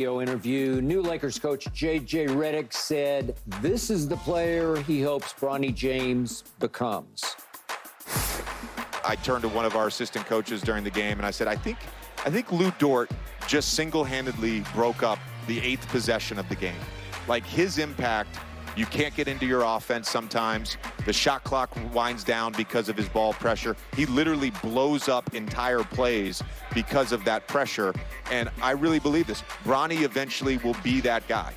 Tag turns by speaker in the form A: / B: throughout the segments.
A: Interview. New Lakers coach JJ Redick said this is the player he hopes Bronny James becomes.
B: I turned to one of our assistant coaches during the game and I said, I think Lou Dort just single-handedly broke up the 8th possession of the game. Like, his impact, you can't get into your offense sometimes. The shot clock winds down because of his ball pressure. He literally blows up entire plays because of that pressure. And I really believe this. Bronny eventually will be that guy.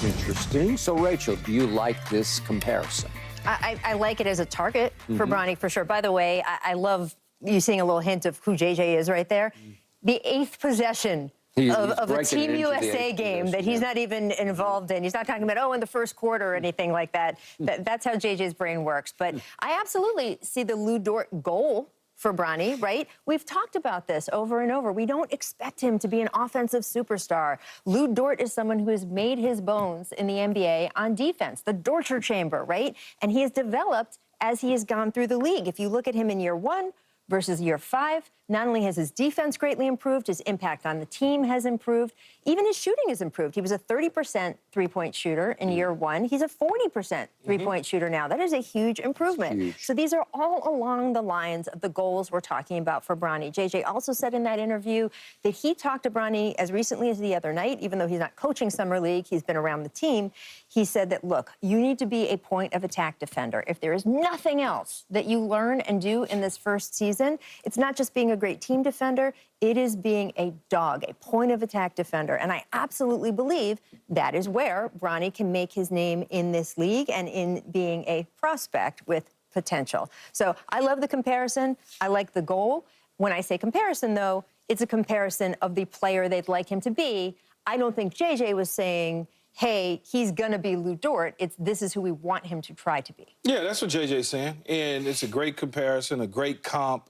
A: Interesting. So, Rachel, do you like this comparison?
C: I like it as a target for Bronny, for sure. By the way, I love you seeing a little hint of who JJ is right there. The 8th possession of a Team USA game that he's not even involved in. He's not talking about, in the first quarter or anything like that. That's how JJ's brain works. But I absolutely see the Lou Dort goal for Bronny, right? We've talked about this over and over. We don't expect him to be an offensive superstar. Lou Dort is someone who has made his bones in the NBA on defense, the Dorter chamber, right? And he has developed as he has gone through the league. If you look at him in year 1 versus year 5, not only has his defense greatly improved, his impact on the team has improved, even his shooting has improved. He was a 30% three-point shooter in year 1. He's a 40% three-point shooter now. That is a huge improvement.
A: Huge.
C: So these are all along the lines of the goals we're talking about for Bronny. JJ also said in that interview that he talked to Bronny as recently as the other night, even though he's not coaching Summer League, he's been around the team. He said that, look, you need to be a point-of-attack defender. If there is nothing else that you learn and do in this first season, it's not just being a great team defender, it is being a dog, a point-of-attack defender. And I absolutely believe that is where Bronny can make his name in this league and in being a prospect with potential. So I love the comparison. I like the goal. When I say comparison, though, it's a comparison of the player they'd like him to be. I don't think JJ was saying, hey, he's going to be Lou Dort. This is who we want him to try to be.
D: Yeah, that's what JJ's saying. And it's a great comparison, a great comp.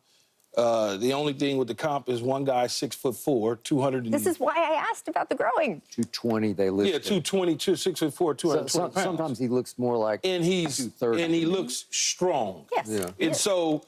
D: The only thing with the comp is one guy 6'4", 200.
C: This is why I asked about the growing.
A: 220, they listed.
D: Yeah, 222, 6'4", 220 pounds.
A: Sometimes he looks more like 230.
D: And he looks strong.
C: Yes.
A: Yeah.
D: And so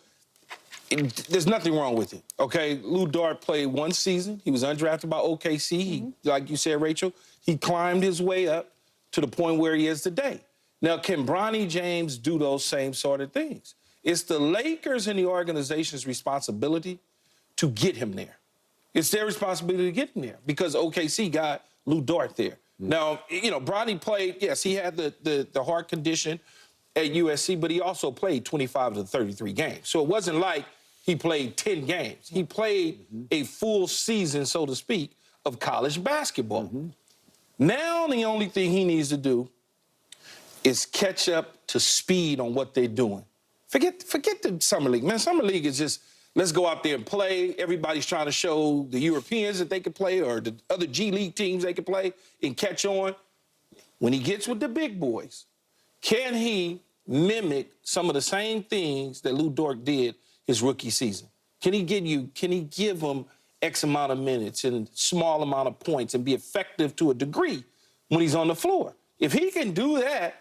D: there's nothing wrong with it, okay? Lou Dort played 1 season. He was undrafted by OKC. He, like you said, Rachel, he climbed his way up to the point where he is today. Now, can Bronny James do those same sort of things? It's the Lakers and the organization's responsibility to get him there. It's their responsibility to get him there because OKC got Lou Dort there. Now, you know, Bronny played, yes, he had the heart condition at USC, but he also played 25 to 33 games. So it wasn't like he played 10 games. He played a full season, so to speak, of college basketball. Now the only thing he needs to do is catch up to speed on what they're doing. Forget the Summer League. Man, Summer League is just, let's go out there and play. Everybody's trying to show the Europeans that they can play or the other G League teams they can play and catch on. When he gets with the big boys, can he mimic some of the same things that Lou Dort did his rookie season? Can he give them X amount of minutes and small amount of points and be effective to a degree when he's on the floor? If he can do that,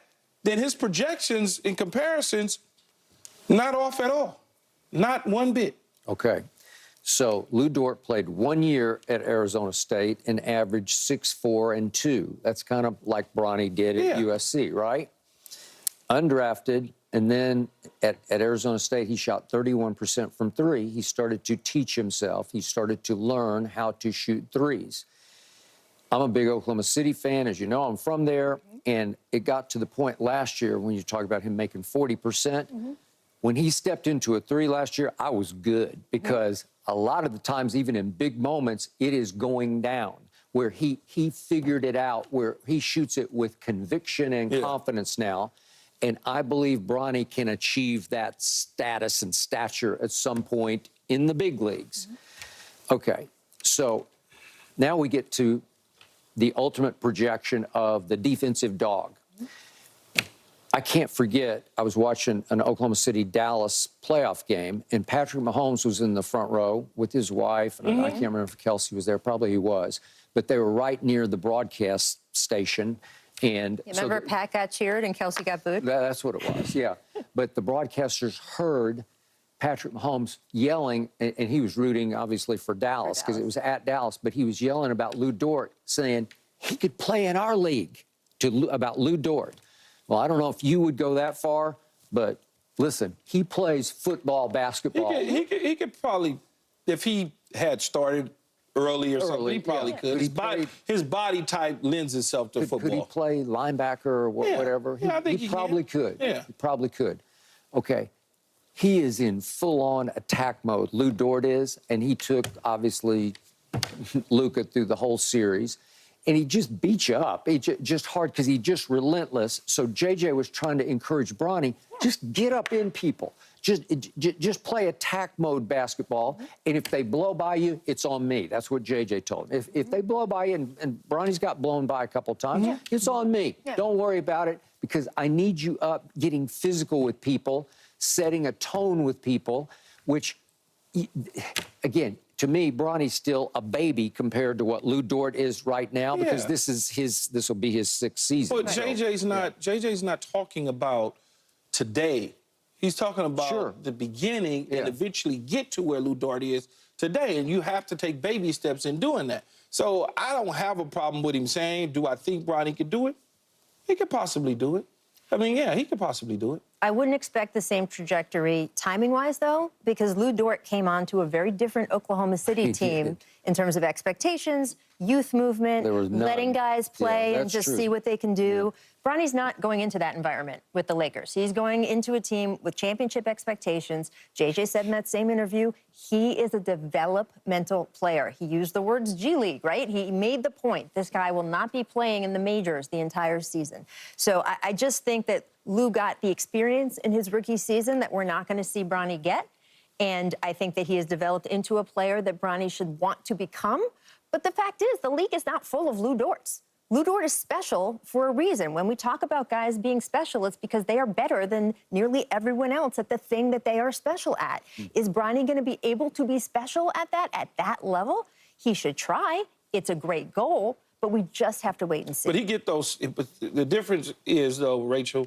D: then his projections and comparisons not off at all. Not one bit.
A: Okay. So Lou Dort played 1 year at Arizona State and averaged 6'4" and 2". That's kind of like Bronny did at USC, right? Undrafted, and then at Arizona State, he shot 31% from 3. He started to teach himself. He started to learn how to shoot threes. I'm a big Oklahoma City fan. As you know, I'm from there. And it got to the point last year when you talk about him making 40%. When he stepped into a 3 last year, I was good because a lot of the times, even in big moments, it is going down where he figured it out, where he shoots it with conviction and confidence now. And I believe Bronny can achieve that status and stature at some point in the big leagues. Okay, so now we get to the ultimate projection of the defensive dog. I can't forget, I was watching an Oklahoma City-Dallas playoff game, and Patrick Mahomes was in the front row with his wife, and I can't remember if Kelsey was there, probably he was, but they were right near the broadcast station. And
C: you remember Pat got cheered and Kelsey got booed?
A: That's what it was, yeah. But the broadcasters heard Patrick Mahomes yelling, and he was rooting, obviously, for Dallas because it was at Dallas, but he was yelling about Lou Dort, saying he could play in our league about Lou Dort. Well, I don't know if you would go that far, but listen, he plays football, basketball.
D: He could probably, if he had started early or something, he probably could. His body type lends itself to football.
A: Could he play linebacker or whatever?
D: Yeah, I think
A: he probably could.
D: Yeah.
A: He probably could. Okay. He is in full-on attack mode. Lou Dort is, and he took, obviously, Luka through the whole series, and he just beat you up. He just hard because he's just relentless. So JJ was trying to encourage Bronny, just get up in people. Just play attack mode basketball, and if they blow by you, it's on me. That's what JJ told him. If they blow by you, and Bronny's got blown by a couple times, it's on me. Don't worry about it because I need you up getting physical with people, setting a tone with people, which, again, to me, Bronny's still a baby compared to what Lou Dort is right now because this will be his 6th season.
D: But JJ's not talking about today. He's talking about the beginning and eventually get to where Lou Dort is today, and you have to take baby steps in doing that. So I don't have a problem with him saying, do I think Bronny could do it? He could possibly do it. I mean, yeah, he could possibly do it.
C: I wouldn't expect the same trajectory timing-wise, though, because Lou Dort came on to a very different Oklahoma City team in terms of expectations, youth movement, letting guys play and just see what they can do. Bronny's not going into that environment with the Lakers. He's going into a team with championship expectations. JJ said in that same interview, he is a developmental player. He used the words G League, right? He made the point. This guy will not be playing in the majors the entire season. So I just think that Lou got the experience in his rookie season that we're not going to see Bronny get. And I think that he has developed into a player that Bronny should want to become. But the fact is, the league is not full of Lou Dorts. Lou Dort is special for a reason. When we talk about guys being special, it's because they are better than nearly everyone else at the thing that they are special at. Is Bronny going to be able to be special at that level? He should try. It's a great goal, but we just have to wait and see.
D: But he get those. But the difference is, though, Rachel,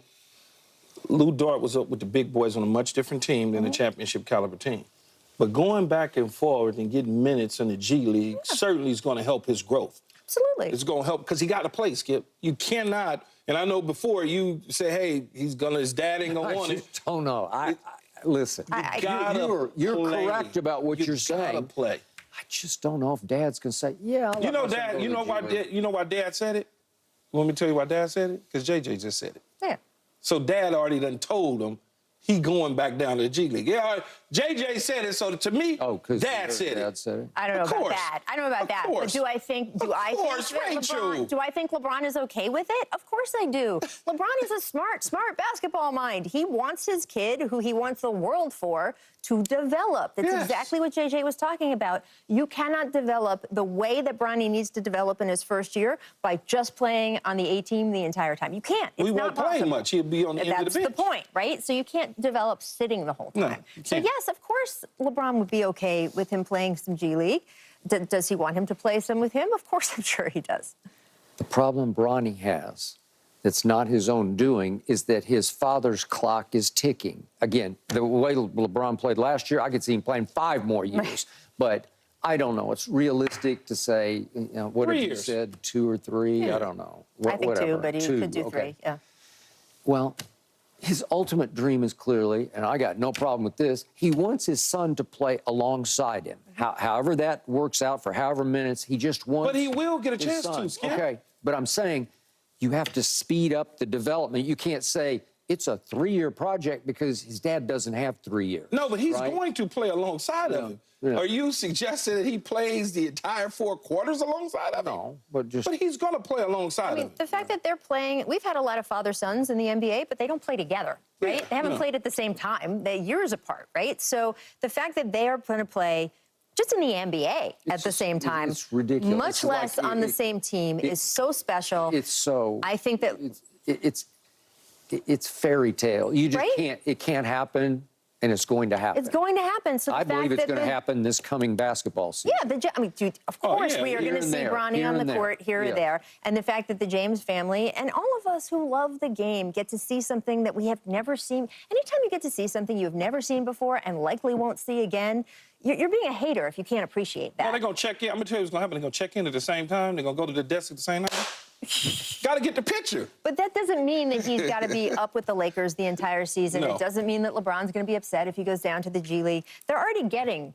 D: Lou Dort was up with the big boys on a much different team than a championship caliber team. But going back and forward and getting minutes in the G League certainly is going to help his growth.
C: Absolutely.
D: It's going to help because he got to play, Skip. You cannot, and I know before you say, hey, his dad ain't going to want it.
A: I just don't know. Listen, you're correct about what you're saying.
D: You got to play.
A: I just don't know if Dad's going to say, yeah.
D: You know why Dad said it? You want me to tell you why Dad said it? Because JJ just said it.
C: Yeah.
D: So Dad already done told him he going back down to the G League. Yeah, JJ said it, so to me, Dad said it.
C: I don't know about that. I don't know about that. But do I think LeBron is okay with it? Of course I do. LeBron is a smart basketball mind. He wants his kid, who he wants the world for, to develop. That's exactly what JJ was talking about. You cannot develop the way that Bronny needs to develop in his first year by just playing on the A team the entire time. You can't. It's not possible.
D: He won't play much. He'll be on the end of the bench.
C: That's the point, right? So you can't develop sitting the whole time. So yes, of course, LeBron would be okay with him playing some G League. Does he want him to play some with him? Of course, I'm sure he does.
A: The problem Bronny has that's not his own doing is that his father's clock is ticking. Again, the way LeBron played last year, I could see him playing 5 more years. But I don't know. It's realistic to say, what have you said, 2 or 3? I don't know.
C: I think
A: whatever.
C: 2, but he could do 3, yeah.
A: Well, his ultimate dream is clearly, and I got no problem with this, he wants his son to play alongside him. However that works out for however minutes, he just wants.
D: But he will get a chance to, Skip.
A: Okay, but I'm saying you have to speed up the development. You can't say it's a 3-year project because his dad doesn't have 3 years.
D: No, but he's going to play alongside of him. Are you suggesting that he plays the entire 4 quarters alongside of him?
A: No, but
D: he's going to play alongside of him.
C: The fact that they're playing, we've had a lot of father-sons in the NBA, but they don't play together, right? They haven't played at the same time. They're years apart, right? So the fact that they are going to play just in the NBA at the same time,
A: it's ridiculous.
C: Much less on the same team, is so special.
A: It's so.
C: I think that
A: it's fairy tale. You just can't. It can't happen. and it's going to happen.
C: It's going to happen. So
A: I believe it's going to happen this coming basketball season.
C: Yeah, I mean, dude, of course we are going to see Bronny on the court here or there. And the fact that the James family and all of us who love the game get to see something that we have never seen. Anytime you get to see something you have never seen before and likely won't see again, you're being a hater if you can't appreciate that.
D: No, they're going to check in. I'm going to tell you what's going to happen. They're going to check in at the same time. They're going to go to the desk at the same time. Got to get the picture.
C: But that doesn't mean that he's got to be up with the Lakers the entire season.
D: No.
C: It doesn't mean that LeBron's going to be upset if he goes down to the G League. They're already getting